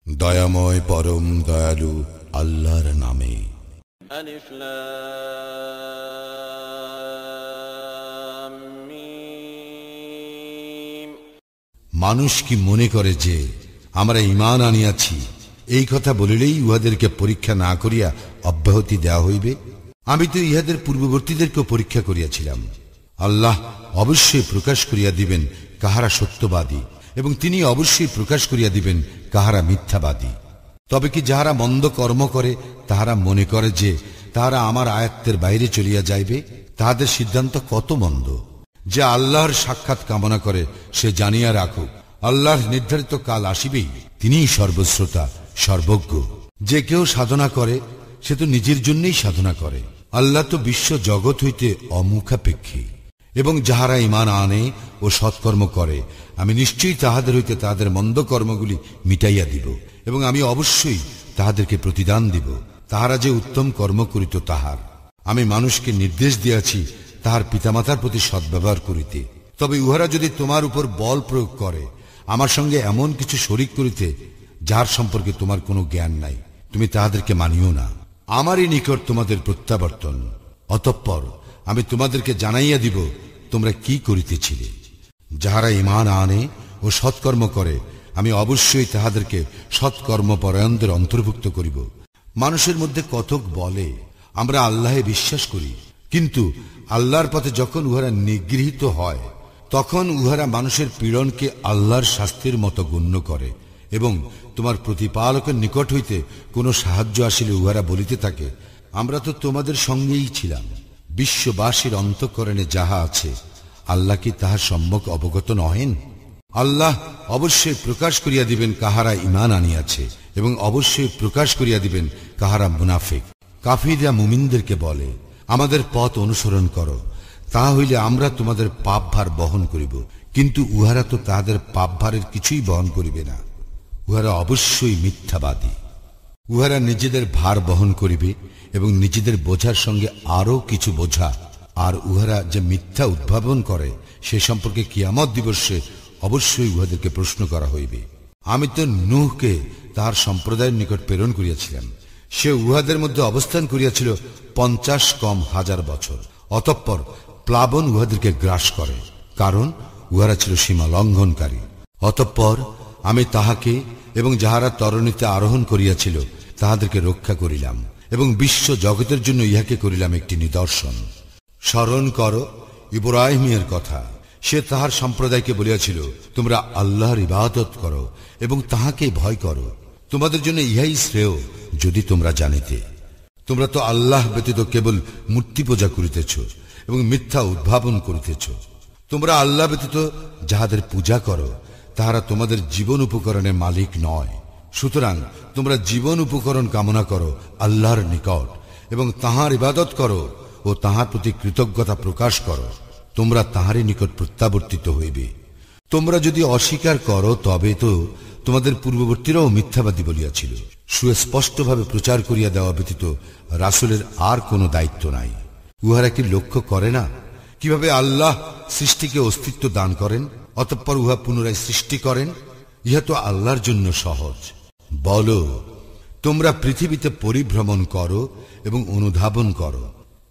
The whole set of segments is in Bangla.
দয়াময় পরম দয়ালু আল্লাহর নামে। আলিফ লাম মিম। মানুষ কি মনে করে যে আমরা ঈমান আনিয়াছি, এই কথা বলিলেই উহাদেরকে পরীক্ষা না করিয়া অব্যাহতি দেওয়া হইবে? আমি তো ইহাদের পূর্ববর্তীদেরকেও পরীক্ষা করিয়াছিলাম। আল্লাহ অবশ্যই প্রকাশ করিয়া দিবেন কাহারা সত্যবাদী, এবং তিনি অবশ্যই প্রকাশ করিয়া দিবেন কাহারা মিথ্যাবাদী। তবে কি যাহারা মন্দ কর্ম করে তাহারা মনে করে যে তাহারা আমার আয়াত্তের বাইরে চলিয়া যাইবে? তাহাদের সিদ্ধান্ত কত মন্দ। যে আল্লাহর সাক্ষাৎ কামনা করে সে জানিয়া রাখুক, আল্লাহর নির্ধারিত কাল আসিবেই, তিনিই সর্বশ্রোতা সর্বজ্ঞ। যে কেউ সাধনা করে সে তো নিজের জন্যই সাধনা করে, আল্লাহ তো বিশ্ব জগৎ হইতে অমুখাপেক্ষী। এবং যাহারা ঈমান আনে ও সৎকর্ম করে, আমি নিশ্চয়ই তাহাদের হইতে তাহাদের মন্দ কর্মগুলি মিটাইয়া দিব, এবং আমি অবশ্যই তাহাদেরকে প্রতিদান দিব তাহারা যে উত্তম কর্ম করিত তাহার। আমি মানুষকে নির্দেশ দিয়াছি তাহার পিতামাতার প্রতি সদ্ব্যবহার করিতে। তবে উহারা যদি তোমার উপর বল প্রয়োগ করে, আমার সঙ্গে এমন কিছু শরীক করিতে যার সম্পর্কে তোমার কোনো জ্ঞান নাই, তুমি তাহাদেরকে মানিও না। আমারই নিকট তোমাদের প্রত্যাবর্তন, অতঃপর আমি তোমাদেরকে জানাইয়া দিব তোমরা কি করিতেছিলে। যাহারা ঈমান আনে ও সৎকর্ম করে, আমি অবশ্যই তাহাদেরকে সৎকর্মপরায়ণদের অন্তর্ভুক্ত করিব। মানুষের মধ্যে কতক বলে আমরা আল্লাহে বিশ্বাস করি, কিন্তু আল্লাহর পথে যখন উহারা নিগৃহীত হয় তখন উহারা মানুষের পীড়নকে আল্লাহর শাস্তির মতো গণ্য করে, এবং তোমার প্রতিপালকের নিকট হইতে কোনো সাহায্য আসিলে উহারা বলিতে থাকে, আমরা তো তোমাদের সঙ্গেই ছিলাম। বিশ্ববাসীর অন্তঃকরণে যাহা আছে আল্লাহ কি তাহার সম্যক অবগত নহেন? আল্লাহ অবশ্যই প্রকাশ করিয়া দিবেন কাহারা ঈমান আনিয়াছে, এবং অবশ্যই প্রকাশ করিয়া দিবেন কাহারা মুনাফিক। কাফিররা মুমিনদেরকে বলে, আমাদের পথ অনুসরণ করো, তাহা হইলে আমরা তোমাদের পাপ ভার বহন করিব। কিন্তু উহারা তো তাহাদের পাপ ভারের কিছুই বহন করিবে না। উহারা অবশ্যই মিথ্যাবাদী। উহারা নিজেদের ভার বহন করিবে এবং নিজেদের বোঝার সঙ্গে আরো কিছু বোঝা। আর উহারা যে মিথ্যা উদ্ভাবন করে সে সম্পর্কে কিয়ামত দিবসে অবশ্যই উহাদেরকে প্রশ্ন করা হইবে। আমি তো নূহকে তাহার সম্প্রদায়ের নিকট প্রেরণ করিয়াছিলাম। সে উহাদের মধ্যে অবস্থান করিয়াছিল 50 বছর। অতঃপর প্লাবন উহাদেরকে গ্রাস করে, কারণ উহারা ছিল সীমা লঙ্ঘনকারী। অতঃপর আমি তাহাকে এবং যাহারা তরণীতে আরোহণ করিয়াছিল তাহাদেরকে রক্ষা করিলাম, এবং বিশ্ব জগতের জন্য ইহাকে করিলাম একটি নিদর্শন। স্মরণ করো ইব্রাহিমের কথা। সে তাহার সম্প্রদায়কে বলিয়াছিল, তোমরা আল্লাহর ইবাদত করো এবং তাহাকে ভয় করো, তোমাদের জন্য ইহাই শ্রেয় যদি তোমরা জানিতে। তোমরা তো আল্লাহ ব্যতীত কেবল মূর্তি পূজা করিতেছ এবং মিথ্যা উদ্ভাবন করিতেছ। তোমরা আল্লাহ ব্যতীত যাহাদের পূজা করো তাহারা তোমাদের জীবন উপকরণের মালিক নয়। সুতরাং তোমরা জীবন উপকরণ কামনা করো আল্লাহর নিকট, এবং তাহার ইবাদত করো ও তাহার প্রতি কৃতজ্ঞতা প্রকাশ করো। তোমরা তাহারই নিকট প্রত্যাবর্তিত হইবে। তোমরা যদি অস্বীকার করো তবে তো তোমাদের পূর্ববর্তীরাও মিথ্যাবাদী বলিয়াছিল। সুস্পষ্টভাবে প্রচার করিয়া দেওয়া ব্যতীত রাসূলের আর কোনো দায়িত্ব নাই। উহারা কি লক্ষ্য করে না কিভাবে আল্লাহ সৃষ্টিকে অস্তিত্ব দান করেন, অতঃপর উহা পুনরায় সৃষ্টি করেন? ইহা তো আল্লাহর জন্য সহজ। বলো, তোমরা পৃথিবীতে পরিভ্রমণ করো এবং অনুধাবন করো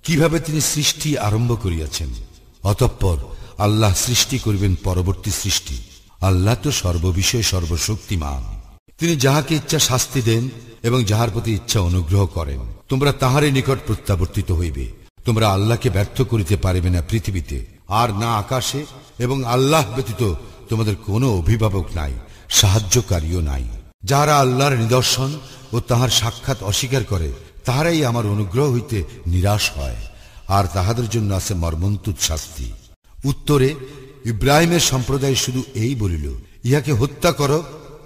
কিভাবে তিনি সৃষ্টি আরম্ভ করিয়াছেন। অতঃপর আল্লাহ সৃষ্টি করিবেন পরবর্তী সৃষ্টি। আল্লাহ তো সর্ববিষয়ে সর্বশক্তিমান। তিনি যাহাকে ইচ্ছা শাস্তি দেন এবং যাহার প্রতি ইচ্ছা অনুগ্রহ করেন। তোমরা তাহারই নিকট প্রত্যাবর্তিত হইবে। তোমরা আল্লাহকে ব্যর্থ করিতে পারিবে না পৃথিবীতে আর না আকাশে, এবং আল্লাহ ব্যতীত তোমাদের কোনো অভিভাবক নাই, সাহায্যকারীও নাই। যাহারা আল্লাহর নিদর্শন ও তাহার সাক্ষাৎ অস্বীকার করে তাহারাই আমার অনুগ্রহ হইতে নিরাশ হয়, আর তাহাদের জন্য আছে মর্মন্তুদ শাস্তি। উত্তরে ইব্রাহিমের সম্প্রদায় শুধু এই বলিল, ইহাকে হত্যা করো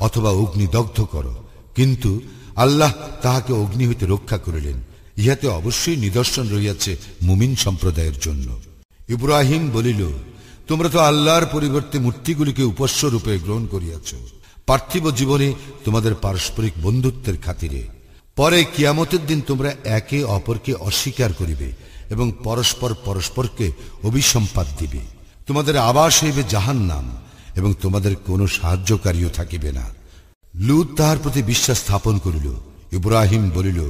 অথবা অগ্নিদগ্ধ করো, কিন্তু আল্লাহ তাহাকে অগ্নি হইতে রক্ষা করিলেন। ইহাতে অবশ্যই নিদর্শন রহিয়াছে মুমিন সম্প্রদায়ের জন্য। ইব্রাহিম বলিল, তোমরা তো আল্লাহর পরিবর্তে মূর্তিগুলিকে উপাস্য রূপে গ্রহণ করিয়াছ, পার্থিব জীবনে তোমাদের পারস্পরিক বন্ধুত্বের খাতিরে। পরে কিয়ামতের দিন তোমরা একে অপরকে অস্বীকার করিবে এবং পরস্পর পরস্পরকে অভিসম্পাদ দিবে। তোমাদের আবাস হইবে জাহান্নাম, এবং তোমাদের কোনো সাহায্যকারীও থাকিবে না। লূত তাহার প্রতি বিশ্বাস স্থাপন করিল। ইব্রাহিম বলিল,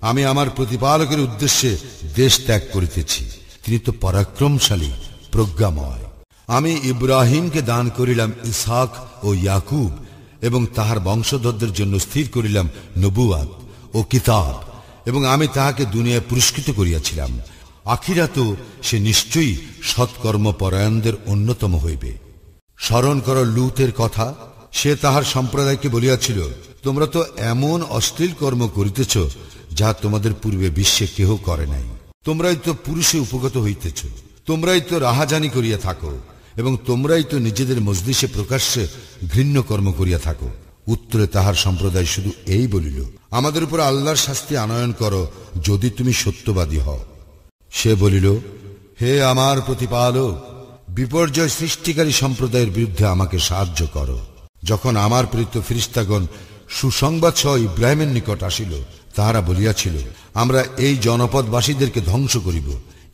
আমি আমার প্রতিপালকের উদ্দেশ্যে দেশ ত্যাগ করিতেছি, তিনি তো পরাক্রমশালী, প্রজ্ঞাময়। আমি ইব্রাহিমকে দান করিলাম ইসহাক ও ইয়াকুব, এবং তাহার বংশধরদের জন্য স্থির করিলাম নবুয়াত ও কিতাব, এবং আমি তাহাকে দুনিয়ায় পুরস্কৃত করিয়াছিলাম। আখিরাত সে নিশ্চয়ই সৎকর্মপরায়ণদের অন্যতম হইবে। স্মরণ কর লূতের কথা। সে তাহার সম্প্রদায়কে বলিয়াছিল, তোমরা তো এমন অশ্লীল কর্ম করিতেছ, যাহা তোমাদের পূর্বে বিশ্বে কেহ করে নাই। তোমরাই তো পুরুষে উপগত হইতেছ, তোমরাই তো রাহাজানি করিয়া থাকো, এবং তোমরাই তো নিজেদের মজলিসে প্রকাশ্যে ঘৃণ্য কর্ম করিয়া থাকো। উত্তরে তাহার সম্প্রদায় শুধু এই বলিল, আমাদের উপর আল্লাহর শাস্তি আনয়ন করো, যদি তুমি সত্যবাদী হও। সে বলিল, হে আমার প্রতিপালক, বিপর্যয় সৃষ্টিকারী সম্প্রদায়ের বিরুদ্ধে আমাকে সাহায্য করো। যখন আমার প্রেরিত ফেরেশতাগণ সুসংবাদ সহ ইব্রাহিমের নিকট আসিল, তাহারা বলিয়াছিল, আমরা এই জনপদবাসীদেরকে ধ্বংস করিব,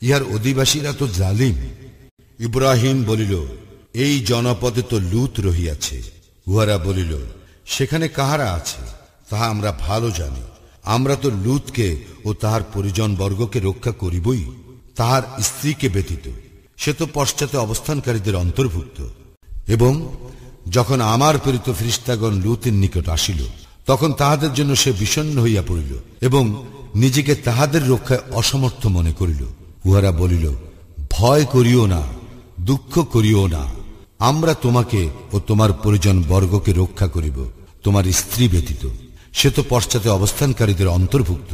ইহার অধিবাসীরা তো জালিম। ইব্রাহিম বলিল, এই জনপদে তো লূত রহিয়াছে। উহারা বলিল, সেখানে কাহারা আছে তাহা আমরা ভালো জানি। আমরা তো লূতকে ও তাহার পরিজনবর্গকে রক্ষা করিবই, তাহার স্ত্রীকে ব্যতীত। সে তো পশ্চাতে অবস্থানকারীদের অন্তর্ভুক্ত। এবং যখন আমার প্রেরিত ফেরেশতাগণ লূতের নিকট আসিল, তখন তাহাদের জন্য সে বিষণ্ণ হইয়া পড়িল এবং নিজেকে তাহাদের রক্ষায় অসমর্থ মনে করিল। উহারা বলিল, ভয় করিও না, দুঃখ করিও না, আমরা তোমাকে ও তোমার পরিজন বর্গকে রক্ষা করিব, তোমার স্ত্রী ব্যতীত। সে তো পশ্চাতে অবস্থানকারীদের অন্তর্ভুক্ত।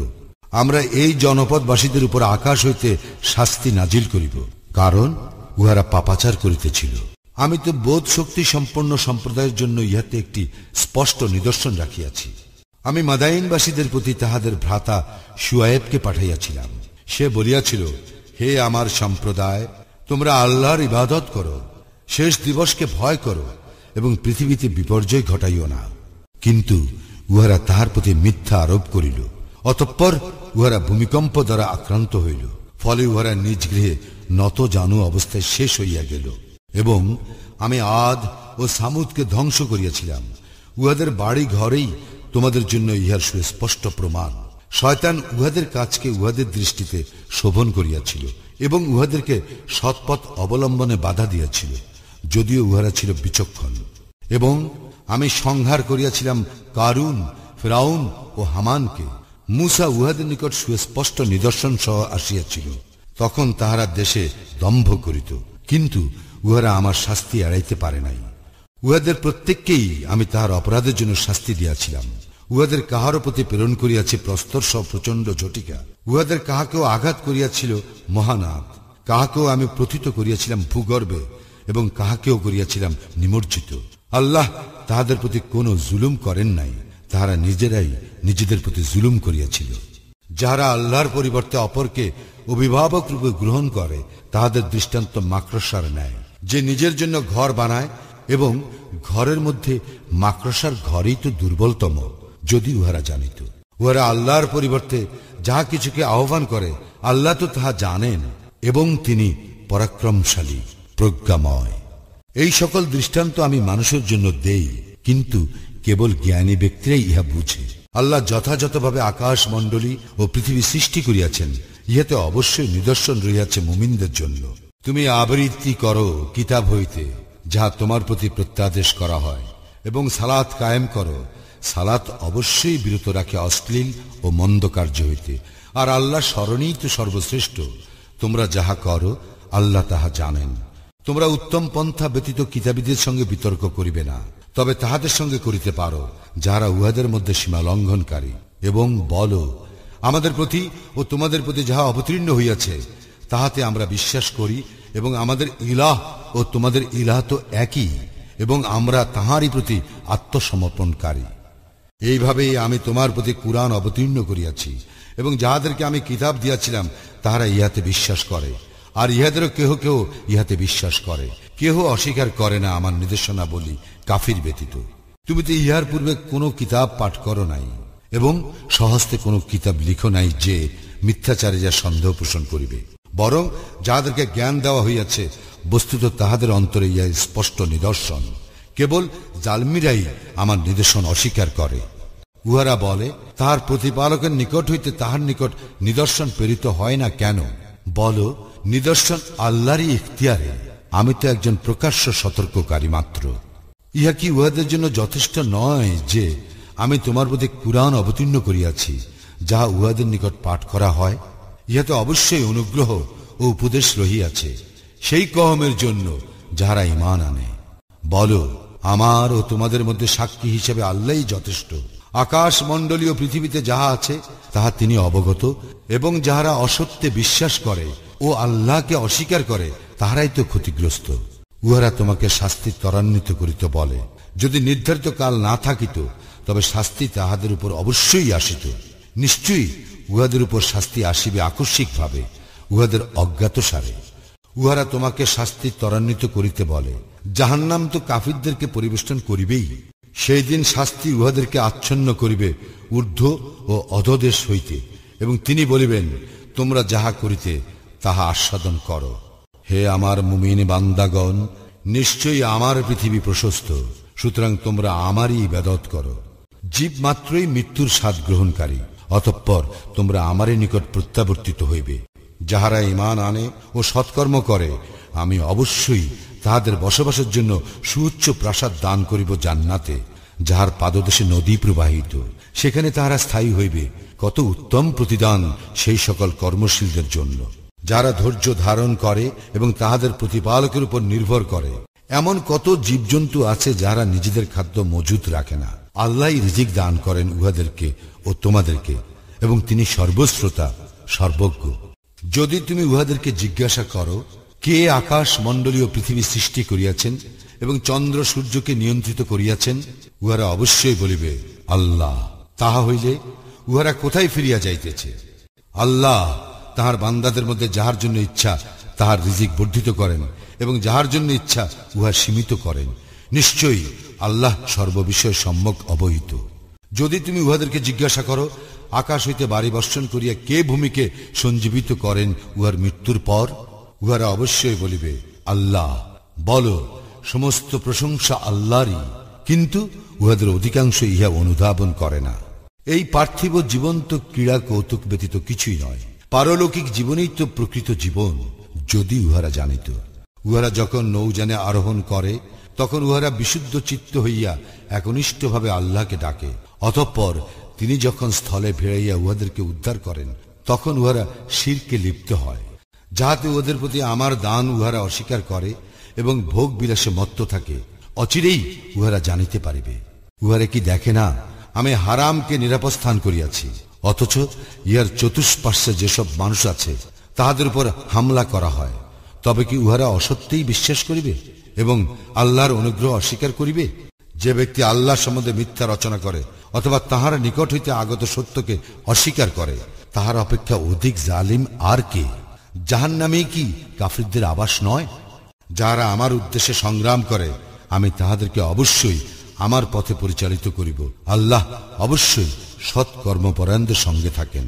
আমরা এই জনপদবাসীদের উপর আকাশ হইতে শাস্তি নাজিল করিব, কারণ উহারা পাপাচার করিতেছিল। আমি তো বোধ শক্তি সম্পন্ন সম্প্রদায়ের জন্য ইহাতে একটি স্পষ্ট নিদর্শন রাখিয়াছি। আমি মাদাইনবাসীদের প্রতি তাহাদের ভ্রাতা শুআয়েবকে পাঠাইয়াছিলাম। সে বলিয়াছিল, হে আমার সম্প্রদায়, তোমরা আল্লাহর ইবাদত করো, শেষ দিবসকে ভয় করো, এবং পৃথিবীতে বিপর্যয় ঘটাইও না। কিন্তু উহারা তাহার প্রতি মিথ্যা আরোপ করিল। অতঃপর উহারা ভূমিকম্প দ্বারা আক্রান্ত হইল। ফলে উহারা নিজ গৃহে নত জানু অবস্থায় শেষ হইয়া গেল। এবং আমি আদ ও সামুদকে ধ্বংস করিয়াছিলাম। উহাদের বাড়ি ঘরেই তোমাদের জন্য ইহার সুস্পষ্ট প্রমাণ। শয়তান উহাদের কাজকে উহাদের দৃষ্টিতে শোভন করিয়াছিল এবং উহাদেরকে সৎপথ অবলম্বনে বাধা দিয়াছিল, যদিও উহারা ছিল বিচক্ষণ। এবং আমি সংহার করিয়াছিলাম কারুন, ফিরাউন ও হামানকে। মূসা উহাদের নিকট সুস্পষ্ট নিদর্শন সহ আসিয়াছিল। তখন তাহারা দেশে দম্ভ করিত, কিন্তু উহারা আমার শাস্তি এড়াইতে পারে নাই। উহাদের প্রত্যেককেই আমি তাহার অপরাধের জন্য শাস্তি দিয়াছিলাম। উহাদের কাহারও প্রতি প্রেরণ করিয়াছে প্রস্তর সহ প্রচন্ড ঝটিকা। উহাদের কাহাকেও আঘাত করিয়াছিল মহানাদ, কাহাকেও আমি প্রথিত করিয়াছিলাম ভূগর্ভে, এবং কাহাকেও করিয়াছিলাম নিমজ্জিত। আল্লাহ তাহাদের প্রতি কোনো জুলুম করেন নাই, তাহারা নিজেরাই নিজেদের প্রতি জুলুম করিয়াছিল। যাহারা আল্লাহর পরিবর্তে অপরকে অভিভাবক রূপে গ্রহণ করে, তাহাদের দৃষ্টান্ত মাকড়সার ন্যায়, যে নিজের জন্য ঘর বানায় এবং ঘরের মধ্যে মাকড়সার ঘরই তো দুর্বলতম, যদি উহারা জানিত। উহারা আল্লাহর পরিবর্তে যাহা কিছুকে আহ্বান করে, আল্লাহ তো তাহা জানেন, এবং তিনি পরাক্রমশালী, প্রজ্ঞাময়। এই সকল দৃষ্টান্ত আমি মানুষের জন্য দেই, কিন্তু কেবল জ্ঞানী ব্যক্তিরাই ইহা বুঝে। আল্লাহ যথাযথভাবে আকাশ মণ্ডলী ও পৃথিবী সৃষ্টি করিয়াছেন, ইহাতে অবশ্যই নিদর্শন রহিয়াছে মুমিনদের জন্য। তুমি আবৃত্তি করো কিতাব হইতে, যাহা তোমার প্রতি প্রত্যাদেশ করা হয়, এবং সালাত কায়েম করো। সালাত অবশ্যই বিরত রাখে অশ্লীল ও মন্দ কার্য হইতে, আর আল্লাহ স্মরণই তো সর্বশ্রেষ্ঠ। তোমরা যাহা করো আল্লাহ তাহা জানেন। তোমরা উত্তম পন্থা ব্যতীত কিতাবীদের সঙ্গে বিতর্ক করিবে না, তবে তাহাদের সঙ্গে করিতে পারো যাহারা উহাদের মধ্যে সীমা লঙ্ঘনকারী। এবং বলো, আমাদের প্রতি ও তোমাদের প্রতি যাহা অবতীর্ণ হইয়াছে তাহাতে আমরা বিশ্বাস করি, এবং আমাদের ইলাহ ও তোমাদের ইলাহ তো একই, এবং আমরা তাহারই প্রতি আত্মসমর্পণকারী। এইভাবেই আমি তোমার প্রতি কুরআন অবতীর্ণ করিয়াছি, এবং যাহাদেরকে আমি কিতাব দিয়াছিলাম তাহারা ইহাতে বিশ্বাস করে, আর ইহাদেরও কেহ কেহ ইহাতে বিশ্বাস করে। কেহ অস্বীকার করে না আমার নির্দেশনা বলি কাফির ব্যতীত। তুমি তো ইহার পূর্বে কোনো কিতাব পাঠ করো নাই, এবং সহস্তে কোনো কিতাব লিখো নাই যে মিথ্যাচারে যা সন্দেহ পোষণ করিবে। বরং যাহাদেরকে জ্ঞান দেওয়া হইয়াছে, বস্তুত তাহাদের অন্তরে ইহা স্পষ্ট নিদর্শন। কেবল জালমিরাই আমার নিদর্শন অস্বীকার করে। উহারা বলে, তাহার প্রতিপালকের নিকট হইতে তাহার নিকট নিদর্শন প্রেরিত হয় না কেন? বলো, নিদর্শন আল্লাহরই ইখতিয়ারে, আমি তো একজন প্রকাশ্য সতর্ককারী মাত্র। ইহা কি উহাদের জন্য যথেষ্ট নয় যে আমি তোমার প্রতি কুরআন অবতীর্ণ করিয়াছি, যাহা উহাদের নিকট পাঠ করা হয়? ইহাতে অবশ্যই অনুগ্রহ ও উপদেশ রহিয়াছে সেই কওমের জন্য যাহারা ঈমান আনে। বলো, আমার ও তোমাদের মধ্যে সাক্ষী হিসেবে আল্লাহই যথেষ্ট। আকাশ মণ্ডলীয় পৃথিবীতে যাহা আছে তাহা তিনি অবগত, এবং যাহারা অসত্যে বিশ্বাস করে ও আল্লাহকে অস্বীকার করে তাহারাই তো ক্ষতিগ্রস্ত। উহারা তোমাকে শাস্তি ত্বরান্বিত করিতে বলে, যদি নির্ধারিত কাল না থাকিত তবে শাস্তি তাহাদের উপর অবশ্যই আসিত। নিশ্চয়ই উহাদের উপর শাস্তি আসিবে আকস্মিকভাবে, উহাদের অজ্ঞাতসারে। উহারা তোমাকে শাস্তি ত্বরান্বিত করিতে বলে, জাহান্নাম তো কাফিরদেরকে পরিবেষ্টন করিবেই। সেই দিন শাস্তি উহাদেরকে আচ্ছন্ন করিবে ঊর্ধ্ব ও অধদেশ হইতে, এবং তিনি বলিবেন, তোমরা যাহা করিতে তাহা আস্বাদন করো। হে আমার মুমিন বান্দাগণ, নিশ্চয়ই আমার পৃথিবী প্রশস্ত, সুতরাং তোমরা আমারই ইবাদত করো। জীব মাত্রই মৃত্যুর স্বাদ গ্রহণকারী, অতঃপর তোমরা আমারই নিকট প্রত্যাবর্তিত হইবে। যাহারা ঈমান আনে ও সৎকর্ম করে, আমি অবশ্যই তাহাদের বসবাসের জন্য সুউচ্চ প্রাসাদ দান করিব জান্নাতে, যাহার পাদদেশে নদী প্রবাহিত, সেখানে তাহারা স্থায়ী হইবে। কত উত্তম প্রতিদান সেই সকল কর্মশীলদের জন্য যারা ধৈর্য ধারণ করে এবং তাহাদের প্রতিপালকের উপর নির্ভর করে। এমন কত জীবজন্তু আছে যারা নিজেদের খাদ্য মজুত রাখে না। আল্লাহই রিজিক দান করেন উহাদেরকে ও তোমাদেরকে, এবং তিনি সর্বশ্রোতা সর্বজ্ঞ। যদি তুমি উহাদেরকে জিজ্ঞাসা করো, কে আকাশ মণ্ডলীয় পৃথিবী সৃষ্টি করিয়াছেন এবং চন্দ্র সূর্যকে নিয়ন্ত্রিত করিয়াছেন, উহারা অবশ্যই বলিবে, আল্লাহ। তাহা হইলে উহারা কোথায় ফিরিয়া যাইতেছে? আল্লাহ তাহার বান্দাদের মধ্যে যাহার জন্য ইচ্ছা তাহার রিজিক বর্ধিত করেন, এবং যাহার জন্য ইচ্ছা উহা সীমিত করেন। নিশ্চয়ই আল্লাহ সর্ববিষয় সম্যক অবহিত। যদি তুমি উহাদেরকে জিজ্ঞাসা করো, আকাশ হইতে বাড়ি বর্ষণ করিয়া কে ভূমিকে সঞ্জীবিত করেন উহার মৃত্যুর পর, উহারা অবশ্যই বলিবে, আল্লাহ। বলো, সমস্ত প্রশংসা আল্লাহরই, কিন্তু উহাদের অধিকাংশ ইহা অনুধাবন করে না। এই পার্থিব জীবন তো ক্রীড়া কৌতুক ব্যতীত কিছুই নয়। পারলৌকিক জীবনেই তো প্রকৃত জীবন, যদি উহারা জানিত। উহারা যখন নৌযানে আরোহণ করে, তখন উহারা বিশুদ্ধ চিত্ত হইয়া একনিষ্ঠভাবে আল্লাহকে ডাকে। অতঃপর তিনি যখন স্থলে ফিরাইয়া উহাদেরকে উদ্ধার করেন, তখন উহারা শিরকে লিপ্ত হয়, যাহাতে উহাদের প্রতি আমার দান উহারা অস্বীকার করে এবং ভোগ বিলাসে মত্ত থাকে। অচিরেই উহারা জানিতে পারিবে। উহারা কি দেখে না আমি হারামকে নিরাপস্থান করিয়াছি, অথচ ইহার চতুষ্পার্শ্বে যেসব মানুষ আছে তাহাদের উপর হামলা করা হয়? তবে কি উহারা অসত্যেই বিশ্বাস করিবে এবং আল্লাহর অনুগ্রহ অস্বীকার করিবে? যে ব্যক্তি আল্লাহ সম্বন্ধে মিথ্যা রচনা করে অথবা তাহার নিকট হইতে আগত সত্যকে অস্বীকার করে, তাহার অপেক্ষা অধিক জালিম আর কে? জাহান্নামেই কি কাফিরদের আবাস নয়? যারা আমার উদ্দেশ্যে সংগ্রাম করে, আমি তাহাদেরকে অবশ্যই আমার পথে পরিচালিত করিব। আল্লাহ অবশ্যই সৎ কর্মপরায়ণদের সঙ্গে থাকেন।